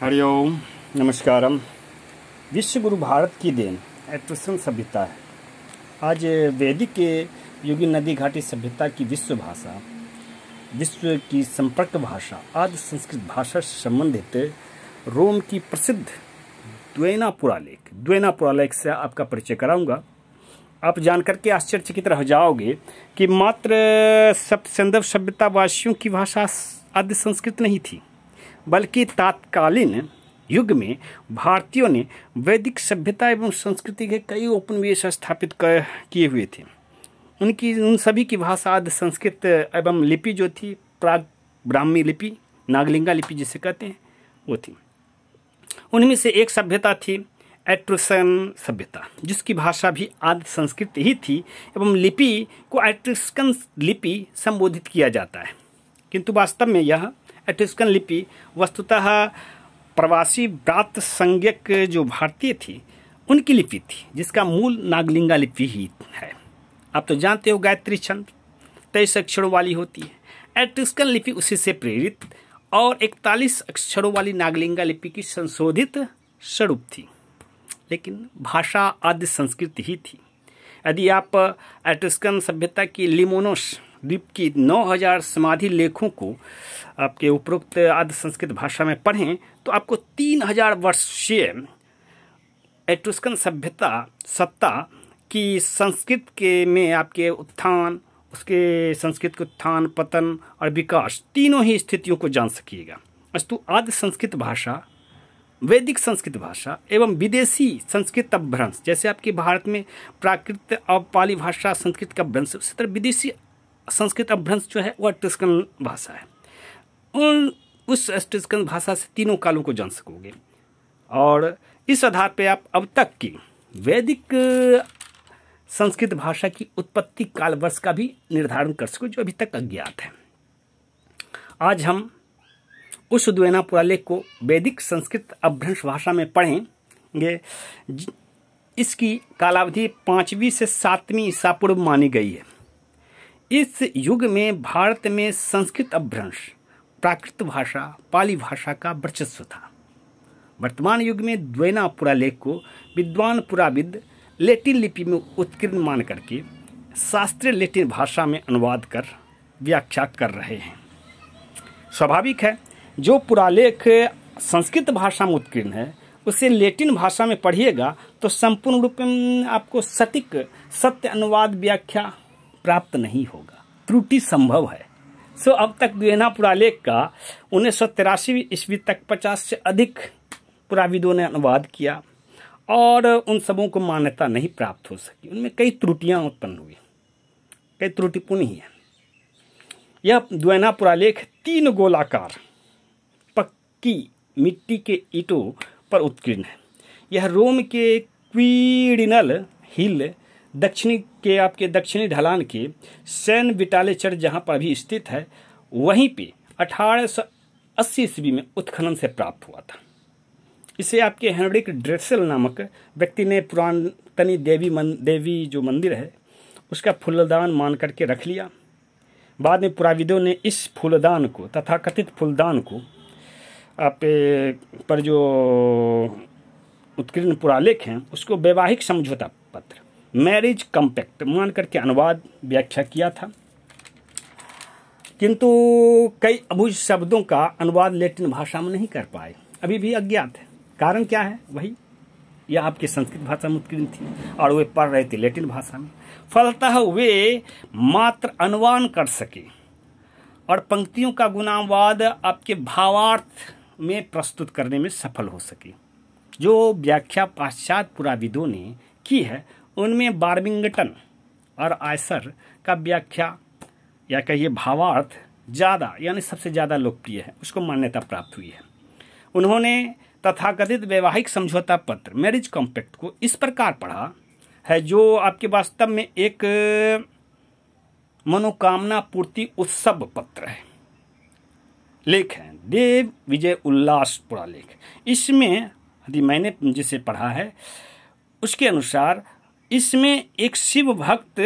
हरिओम नमस्कारम। विश्वगुरु भारत की then Etruscan सभ्यता है। आज वैदिक युगीन नदी घाटी सभ्यता की विश्व भाषा, विश्व की संपर्क भाषा, आदि संस्कृत भाषा से संबंधित रोम की प्रसिद्ध द्वैना पुरालेख से आपका परिचय कराऊंगा। आप जानकर के आश्चर्यचकित रह जाओगे कि मात्र सप्तसंधव सभ्यता वासियों की भाषा आदि संस्कृत नहीं थी, बल्कि तत्कालीन युग में भारतीयों ने वैदिक सभ्यता एवं संस्कृति के कई उपनिवेश स्थापित किए हुए थे। उन सभी की भाषा आदि संस्कृत एवं लिपि जो थी प्राग ब्राह्मी लिपि, नागलिंगा लिपि जिसे कहते हैं, वो थी। उनमें से एक सभ्यता थी एट्रुस्कन सभ्यता, जिसकी भाषा भी आदि संस्कृत ही थी एवं लिपि को एट्रुस्कन लिपि संबोधित किया जाता है। किंतु वास्तव में यह एट्रुस्कन लिपि वस्तुतः प्रवासी व्रात संज्ञक जो भारतीय थी उनकी लिपि थी, जिसका मूल नागलिंगा लिपि ही है। आप तो जानते हो गायत्री छंद 23 अक्षरों वाली होती है। एट्रुस्कन लिपि उसी से प्रेरित और 41 अक्षरों वाली नागलिंगा लिपि की संशोधित स्वरूप थी, लेकिन भाषा आदि संस्कृत ही थी। यदि आप एट्रुस्कन सभ्यता की लिमोनोस द्वीप की 9000 समाधि लेखों को आपके उपरोक्त आदि संस्कृत भाषा में पढ़ें तो आपको 3000 वर्षीय एट्रुस्कन सत्ता की संस्कृत के में आपके उत्थान, उसके संस्कृत के उत्थान, पतन और विकास तीनों ही स्थितियों को जान सकिएगा। अस्तु आदि संस्कृत भाषा, वैदिक संस्कृत भाषा एवं विदेशी संस्कृत अपभ्रंश, जैसे आपके भारत में प्राकृत और पाली भाषा संस्कृत का भ्रंश, उसी तरह विदेशी संस्कृत अपभ्रंश जो है वो एट्रुस्कन भाषा है। उस एट्रुस्कन भाषा से तीनों कालों को जान सकोगे और इस आधार पे आप अब तक की वैदिक संस्कृत भाषा की उत्पत्ति काल वर्ष का भी निर्धारण कर सको, जो अभी तक अज्ञात है। आज हम उस द्वैना पुरालेख को वैदिक संस्कृत अपभ्रंश भाषा में पढ़ेंगे। इसकी कालावधि 5वीं से 7वीं ईसा पूर्व मानी गई है। इस युग में भारत में संस्कृत अपभ्रंश, प्राकृत भाषा, पाली भाषा का वर्चस्व था। वर्तमान युग में द्वैना पुरालेख को विद्वान पुराविद लैटिन लिपि में उत्कीर्ण मान करके शास्त्रीय लैटिन भाषा में अनुवाद कर व्याख्या कर रहे हैं। स्वाभाविक है, जो पुरालेख संस्कृत भाषा में उत्कीर्ण है उसे लैटिन भाषा में पढ़िएगा तो संपूर्ण रूप में आपको सटीक सत्य अनुवाद व्याख्या प्राप्त नहीं होगा, त्रुटि संभव है। अब तक द्वैना पुरालेख का 1983 ईस्वी तक 50 से अधिक पुराविदों ने अनुवाद किया और उन सबों को मान्यता नहीं प्राप्त हो सकी। उनमें कई त्रुटियां उत्पन्न हुई, कई त्रुटिपूर्ण ही है। यह द्वैना पुरालेख 3 गोलाकार पक्की मिट्टी के ईंटों पर उत्कीर्ण है। यह रोम के क्वीडिनल हिल दक्षिणी ढलान के सैन विटाले चर्च जहाँ पर अभी स्थित है, वहीं पे 1880 ईस्वी में उत्खनन से प्राप्त हुआ था। इसे आपके हेनरिक ड्रेसेल नामक व्यक्ति ने पुरातनी देवी जो मंदिर है उसका फूलदान मान करके रख लिया। बाद में पुराविदों ने इस फूलदान को, तथाकथित फूलदान को, आप पर जो उत्कीर्ण पुरालेख हैं उसको वैवाहिक समझौता पत्र, मैरिज कॉम्पैक्ट मान करके अनुवाद व्याख्या किया था। किंतु कई अबूझ शब्दों का अनुवाद लैटिन भाषा में नहीं कर पाए, अभी भी अज्ञात है। कारण क्या है? वही, यह आपकी संस्कृत भाषा में उत्कीर्ण थी और वे पढ़ रहे थे लैटिन भाषा में। फलतः वे मात्र अनुवाद कर सके और पंक्तियों का गुणानुवाद आपके भावार्थ में प्रस्तुत करने में सफल हो सके। जो व्याख्या पाश्चात्य पुराविदों ने की है उनमें बार्बिंगटन और आयसर का व्याख्या या कहिए भावार्थ ज़्यादा, यानी सबसे ज़्यादा लोकप्रिय है, उसको मान्यता प्राप्त हुई है। उन्होंने तथाकथित वैवाहिक समझौता पत्र, मैरिज कॉम्पैक्ट को इस प्रकार पढ़ा है, जो आपके वास्तव में एक मनोकामना पूर्ति उत्सव पत्र है, लेख है, देव विजय उल्लास पुरालेख। इसमें यदि मैंने जिसे पढ़ा है उसके अनुसार इसमें एक शिव भक्त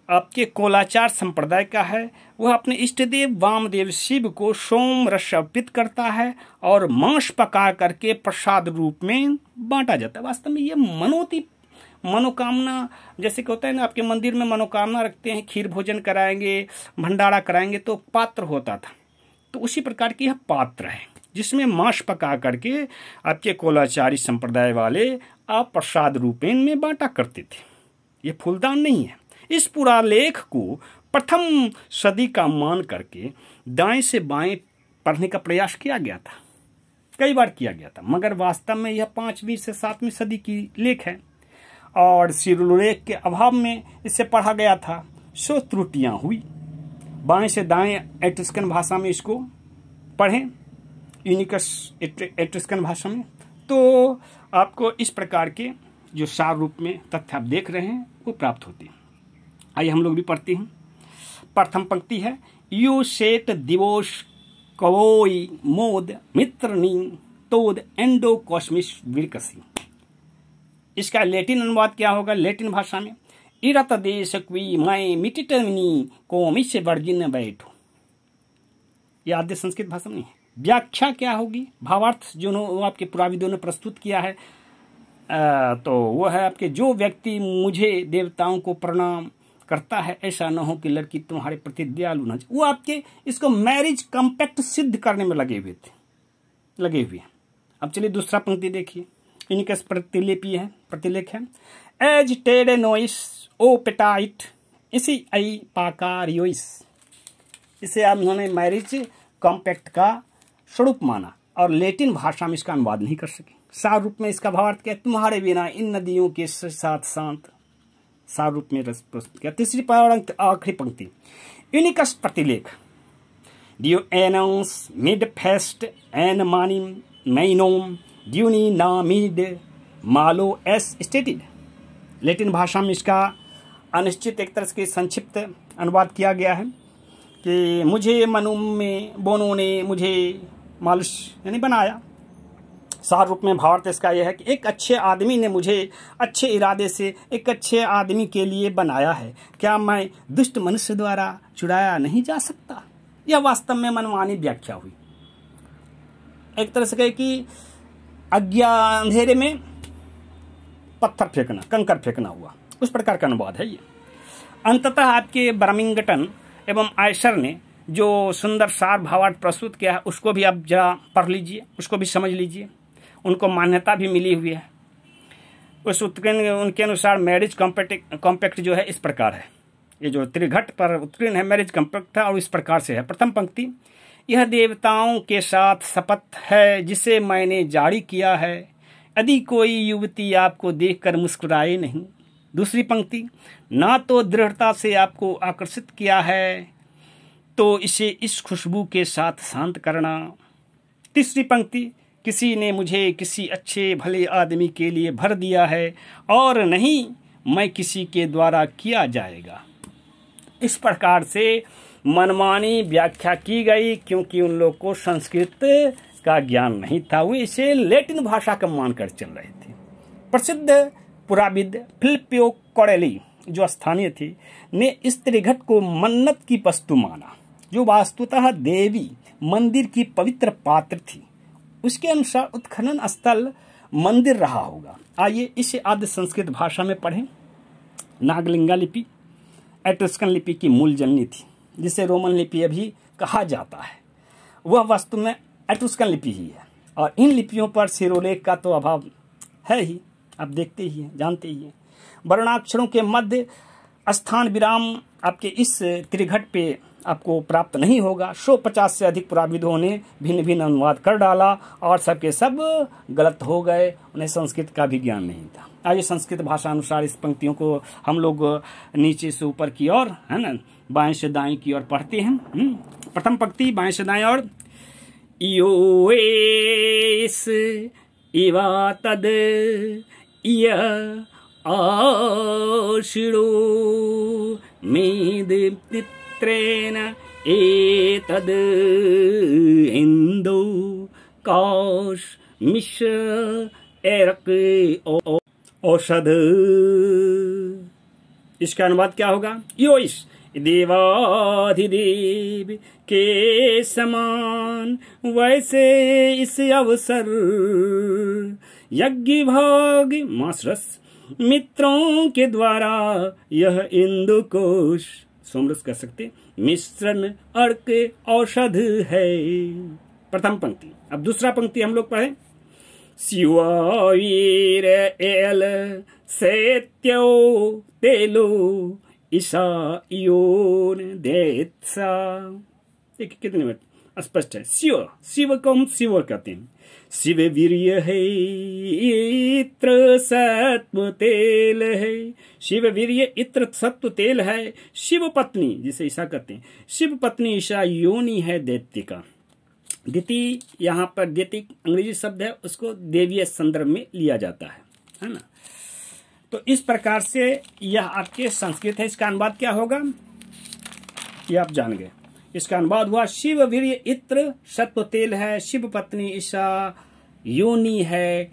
आपके कोलाचार संप्रदाय का है। वह अपने इष्ट देव वामदेव शिव को सोम रस अर्पित करता है और मांस पका करके प्रसाद रूप में बांटा जाता है। वास्तव में ये मनोकामना, जैसे कि होता है ना, आपके मंदिर में मनोकामना रखते हैं, खीर भोजन कराएंगे, भंडारा कराएंगे तो पात्र होता था, तो उसी प्रकार की यह पात्र है जिसमें मांस पका करके आपके कोलाचारी संप्रदाय वाले आप प्रसाद रूपेण में बांटा करते थे। ये फूलदान नहीं है। इस पूरा लेख को प्रथम सदी का मान करके दाएं से बाएं पढ़ने का प्रयास किया गया था, कई बार किया गया था, मगर वास्तव में यह 5वीं से 7वीं सदी की लेख है और शिरोलेख के अभाव में इसे पढ़ा गया था, सो त्रुटियां हुई। बाएं से दाएं एट्रुस्कन भाषा में इसको पढ़ें, यूनिकस एट्रुस्कन भाषा में, तो आपको इस प्रकार के जो सार रूप में तथ्य आप देख रहे हैं वो प्राप्त होते हैं। आइए हम लोग भी पढ़ते हैं। प्रथम पंक्ति है, यू सेट दिवोश कवोई मोद मित्रनी तोद एंडो कॉस्मिस विरकसी। इसका लैटिन अनुवाद क्या होगा? लैटिन भाषा में इरत देश क्वी मैं मिटिटनी को मिस वर्जिन बैठो। यह आद्य संस्कृत भाषा में है। व्याख्या क्या होगी? भावार्थ जो आपके पुराविदों ने प्रस्तुत किया है तो वो है आपके, जो व्यक्ति मुझे देवताओं को प्रणाम करता है ऐसा न हो कि लड़की तुम्हारे प्रति दयालु न। वो आपके इसको मैरिज कॉम्पैक्ट सिद्ध करने में लगे हुए हैं। अब चलिए दूसरा पंक्ति देखिए, इनका प्रतिलेख है। एज टेड नोइस ओ पेटाइट इसी आई पाकारियोइस। इसे आप उन्होंने मैरिज कॉम्पैक्ट का स्वरूप माना और लैटिन भाषा में इसका अनुवाद नहीं कर सके। सार रूप में इसका भावार्थ क्या है? तुम्हारे बिना इन नदियों के साथ शांत। सार रूप में रस प्रस्तुत किया। तीसरी आखिरी पंक्ति, यूनिकस प्रतिलेख। डियो एनाउंस मिड फेस्ट एन मानिम मैनोम ड्यूनी ना मिड मालो एस स्टेटेड। लैटिन भाषा में इसका अनिश्चित एक तरह से संक्षिप्त अनुवाद किया गया है कि मुझे मनुम में बोनो ने मुझे मालूस यानी बनाया। सार रूप में भावार्थ इसका यह है कि एक अच्छे आदमी ने मुझे अच्छे इरादे से एक अच्छे आदमी के लिए बनाया है, क्या मैं दुष्ट मनुष्य द्वारा चुराया नहीं जा सकता? यह वास्तव में मनमानी व्याख्या हुई। एक तरह से कहे कि अंधेरे में पत्थर फेंकना, कंकर फेंकना हुआ, उस प्रकार का अनुवाद है ये। अंततः आपके ब्रमिंगटन एवं आयसर ने जो सुंदर सार भावार्थ प्रस्तुत किया है उसको भी आप जरा पढ़ लीजिए, उसको भी समझ लीजिए। उनको मान्यता भी मिली हुई है। उस उनके अनुसार मैरिज कॉम्पैक्ट जो है इस प्रकार है। ये जो त्रिघट पर उत्कीर्ण है मैरिज कॉम्पैक्ट है और इस प्रकार से है। प्रथम पंक्ति, यह देवताओं के साथ शपथ है जिसे मैंने जारी किया है, यदि कोई युवती आपको देखकर मुस्कुराए नहीं। दूसरी पंक्ति, ना तो दृढ़ता से आपको आकर्षित किया है तो इसे इस खुशबू के साथ शांत करना। तीसरी पंक्ति, किसी ने मुझे किसी अच्छे भले आदमी के लिए भर दिया है और नहीं मैं किसी के द्वारा किया जाएगा। इस प्रकार से मनमानी व्याख्या की गई क्योंकि उन लोग को संस्कृत का ज्ञान नहीं था, वे इसे लैटिन भाषा का मानकर चल रहे थे। प्रसिद्ध पुराविद फिलिपियो कोरेली जो स्थानीय थे ने इस त्रिघट को मन्नत की वस्तु माना जो वास्तुतः देवी मंदिर की पवित्र पात्र थी। उसके अनुसार उत्खनन स्थल मंदिर रहा होगा। आइए इसे आद्य संस्कृत भाषा में पढ़ें। नागलिंगा लिपि एट्रुस्कन लिपि की मूल जननी थी जिसे रोमन लिपि अभी कहा जाता है। वह वास्तव में एट्रुस्कन लिपि ही है और इन लिपियों पर शिरोलेख का तो अभाव है ही, आप देखते ही हैं, जानते ही हैं। वर्णाक्षरों के मध्य स्थान विराम आपके इस त्रिघट पे आपको प्राप्त नहीं होगा। 150 से अधिक पुराविदों ने भिन्न भिन्न अनुवाद कर डाला और सबके सब गलत हो गए, उन्हें संस्कृत का भी ज्ञान नहीं था। आइए संस्कृत भाषा अनुसार इस पंक्तियों को हम लोग नीचे से ऊपर की ओर, है ना, बाएं से दाएं की ओर पढ़ते हैं। प्रथम पंक्ति बाएं से दाएं और इयोएस इवा तद इय आशिरो मेदित्रेण एतद इंदो काश मिश एरक औषध। इसका अनुवाद क्या होगा? यो ईश देवाधिदेव के समान, वैसे इस अवसर यज्ञ भोग मासरस मित्रों के द्वारा यह इंदुकोश, सोमरस कह सकते, मिश्रण अर्क औषध है। प्रथम पंक्ति। अब दूसरा पंक्ति हम लोग पढ़े। शिवावीर एल सैत्यो तेलो ईशा योन देत्सा। देखिए कितने मिनट स्पष्ट है। शिव, शिव को हम शिव कहते हैं। शिव वीर्य है, इत्र सत्व तेल है। शिव वीर्य इत्र सत्व तेल है। शिव पत्नी, जिसे ईशा कहते हैं, शिव पत्नी ईशा योनि है दैत्य का। दिति, यहाँ पर दिति अंग्रेजी शब्द है, उसको देवीय संदर्भ में लिया जाता है ना। तो इस प्रकार से यह आपके संस्कृत है। इसका अनुवाद क्या होगा ये आप जान गए। इसका अनुवाद हुआ शिव वीर्य इत्र सत्व तेल है, शिव पत्नी ईशा योनि है,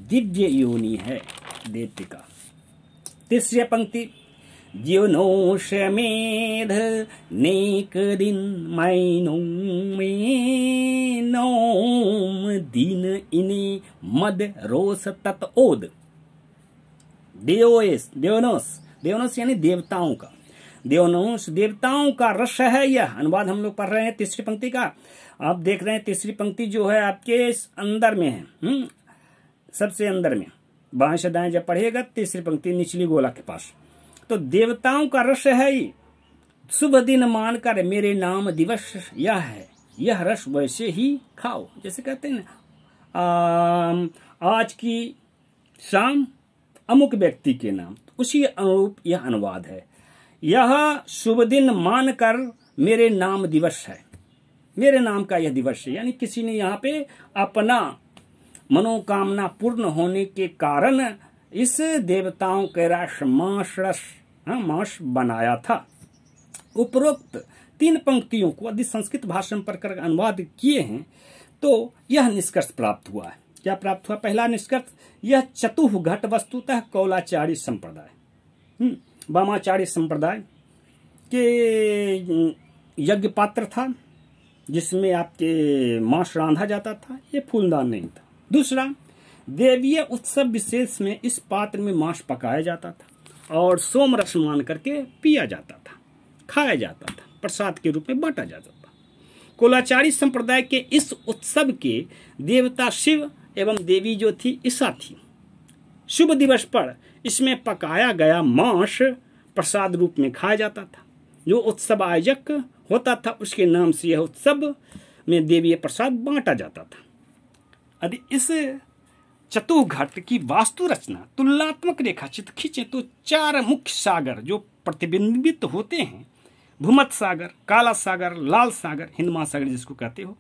दिव्य योनि है दैत्य का। तीसरी पंक्ति। जीवनोषमेध नेक दिन मैनो में नोम दिन इने मद रोस तत्ओद। देवनोस यानी देवताओं का। देवनोस देवताओं का रस है यह। अनुवाद हम लोग पढ़ रहे हैं तीसरी पंक्ति का। आप देख रहे हैं तीसरी पंक्ति जो है आपके अंदर में है, सबसे अंदर में, बाएं से दाएं जब पढ़िएगा तीसरी पंक्ति निचली गोला के पास। तो देवताओं का रस है ही, शुभ दिन मानकर मेरे नाम दिवस यह है, यह रस वैसे ही खाओ। जैसे कहते हैं ना, आज की शाम अमुक व्यक्ति के नाम, उसी अनुरूप यह अनुवाद है। यह शुभ दिन मानकर मेरे नाम दिवस है, मेरे नाम का यह दिवस है। यानी किसी ने यहाँ पे अपना मनोकामना पूर्ण होने के कारण इस देवताओं के मांस बनाया था। उपरोक्त 3 पंक्तियों को यदि संस्कृत भाषा में पढ़कर अनुवाद किए हैं तो यह निष्कर्ष प्राप्त हुआ है। क्या प्राप्त हुआ? पहला निष्कर्ष, यह चतुर्घट वस्तुतः कौलाचारी संप्रदाय, वामाचारी संप्रदाय के यज्ञ पात्र था, जिसमें आपके मांस रांधा जाता था। ये फूलदान नहीं था। दूसरा, देवीय उत्सव विशेष में इस पात्र में मांस पकाया जाता था और सोम रस मान करके पिया जाता था, खाया जाता था, प्रसाद के रूप में बांटा जाता था। कोलाचारी संप्रदाय के इस उत्सव के देवता शिव एवं देवी जो थी ईशा थी। शुभ दिवस पर इसमें पकाया गया मांस प्रसाद रूप में खाया जाता था। जो उत्सव आयोजक होता था उसके नाम से यह उत्सव में देवीय प्रसाद बांटा जाता था। यदि इस चतुर्घट की वास्तु रचना तुलनात्मक रेखा चित्र खींचे तो 4 मुख्य सागर जो प्रतिबिंबित होते हैं, भूमध्य सागर, काला सागर, लाल सागर, हिंद महासागर जिसको कहते हो,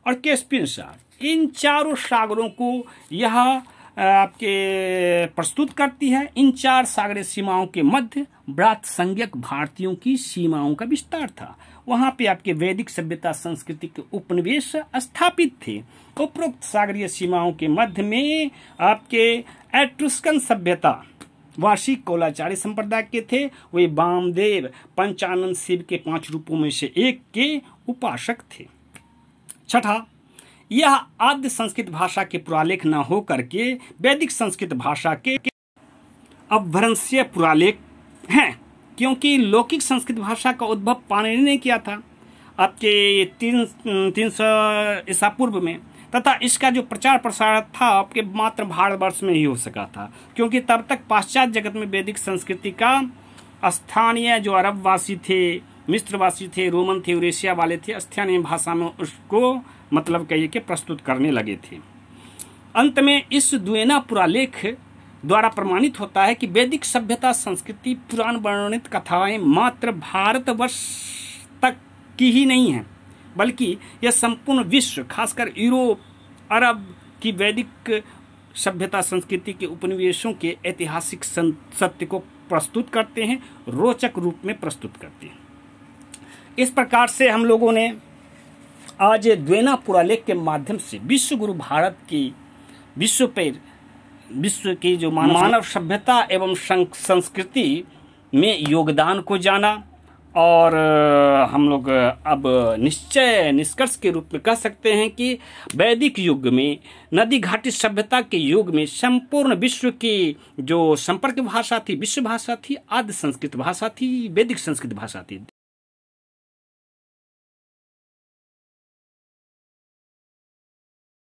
और कैस्पियन सागर, इन चारों सागरों को यह आपके प्रस्तुत करती है। इन 4 सागरीय सीमाओं के मध्य ब्रात संज्ञक भारतीयों की सीमाओं का विस्तार था। वहां पे आपके वैदिक सभ्यता संस्कृति के उपनिवेश स्थापित थे। उपरोक्त सागरीय सीमाओं के मध्य में आपके एट्रुस्कन सभ्यता वार्षिक कौलाचारी संप्रदाय के थे। वे वामदेव पंचानन शिव के 5 रूपों में से एक के उपासक थे। छठा, यह आद्य संस्कृत भाषा के पुरालेख न हो करके वैदिक संस्कृत भाषा के अपभ्रंशीय पुरालेख हैं, क्योंकि लौकिक संस्कृत भाषा का उद्भव पाणिनि ने किया था आपके 300 ईसा पूर्व में, तथा इसका जो प्रचार प्रसार था आपके मात्र भारतवर्ष में ही हो सका था, क्योंकि तब तक पाश्चात्य जगत में वैदिक संस्कृति का स्थानीय जो अरबवासी थे, मिस्रवासी थे, रोमन थे, यूरेशिया वाले थे, स्थानीय भाषा में उसको मतलब कहिए कि प्रस्तुत करने लगे थे। अंत में इस द्वेना पुरालेख द्वारा प्रमाणित होता है कि वैदिक सभ्यता संस्कृति पुराण वर्णित कथाएं मात्र भारतवर्ष तक की ही नहीं है, बल्कि यह संपूर्ण विश्व, खासकर यूरोप, अरब की वैदिक सभ्यता संस्कृति के उपनिवेशों के ऐतिहासिक सत्य को प्रस्तुत करते हैं, रोचक रूप में प्रस्तुत करते हैं। इस प्रकार से हम लोगों ने आज द्वेना पुरालेख के माध्यम से विश्व गुरु भारत की विश्व की जो मानव सभ्यता एवं संस्कृति में योगदान को जाना और हम लोग अब निष्कर्ष के रूप में कह सकते हैं कि वैदिक युग में नदी घाटी सभ्यता के युग में संपूर्ण विश्व की जो संपर्क भाषा थी, विश्व भाषा थी, आदि संस्कृत भाषा थी, वैदिक संस्कृत भाषा थी।